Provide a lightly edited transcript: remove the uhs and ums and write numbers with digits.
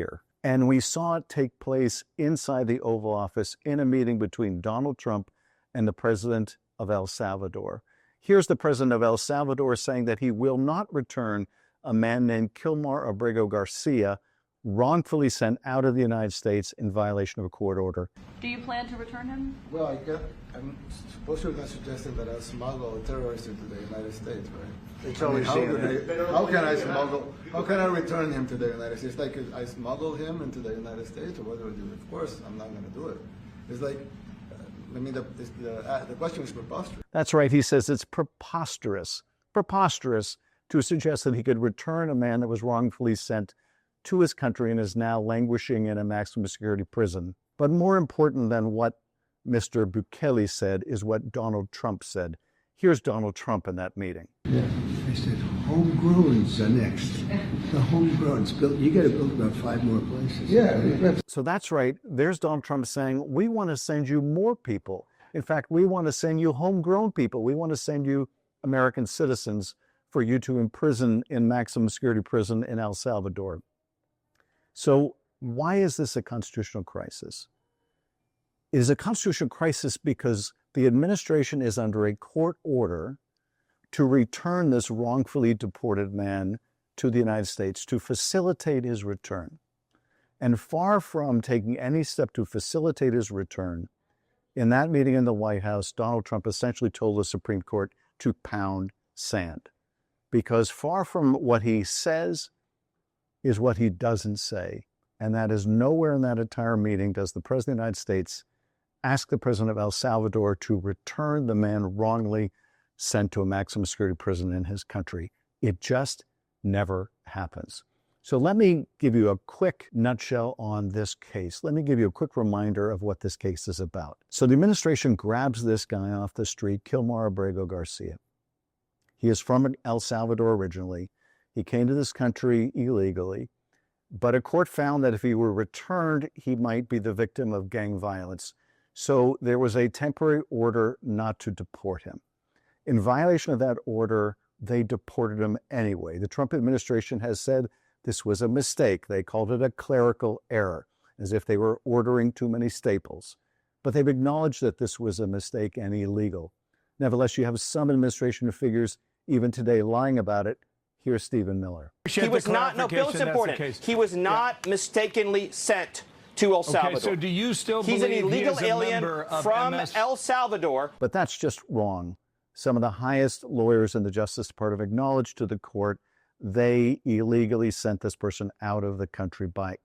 here. And we saw it take place inside the Oval Office in a meeting between Donald Trump and the president of El Salvador. Here's the president of El Salvador saying that he will not return a man named Kilmar Abrego Garcia, wrongfully sent out of the United States in violation of a court order. Do you plan to return him? Well, I'm supposed to be suggesting that I smuggle a terrorist into the United States, right? It's always how can I smuggle? How can I return him to the United States? Like I smuggle him into the United States, or what do I do? Of course, I'm not going to do it. It's like, I mean, the question is preposterous. That's right. He says it's preposterous to suggest that he could return a man that was wrongfully sent to his country and is now languishing in a maximum security prison. But more important than what Mr. Bukele said is what Donald Trump said. Here's Donald Trump in that meeting. Yeah, I said, homegrowns are next. The homegrowns, you got to build about 5 more places. Yeah. So that's right. There's Donald Trump saying, we want to send you more people. In fact, we want to send you homegrown people. We want to send you American citizens for you to imprison in maximum security prison in El Salvador. So why is this a constitutional crisis? It is a constitutional crisis because the administration is under a court order to return this wrongfully deported man to the United States, to facilitate his return. And far from taking any step to facilitate his return, in that meeting in the White House, Donald Trump essentially told the Supreme Court to pound sand. Because far from what he says is what he doesn't say. And that is nowhere in that entire meeting does the President of the United States ask the President of El Salvador to return the man wrongly sent to a maximum security prison in his country. It just never happens. So let me give you a quick nutshell on this case. Let me give you a quick reminder of what this case is about. So the administration grabs this guy off the street, Kilmar Abrego Garcia. He is from El Salvador originally. He came to this country illegally, but a court found that if he were returned, he might be the victim of gang violence. So there was a temporary order not to deport him. In violation of that order, they deported him anyway. The Trump administration has said this was a mistake. They called it a clerical error, as if they were ordering too many staples. But they've acknowledged that this was a mistake and illegal. Nevertheless, you have some administration figures even today lying about it. Here's Stephen Miller. He was not, no, Bill's important. He was not mistakenly sent to El Salvador. Okay, so do you still He's believe an illegal he is a alien member of from MS? El Salvador? But that's just wrong. Some of the highest lawyers in the Justice Department acknowledged to the court they illegally sent this person out of the country by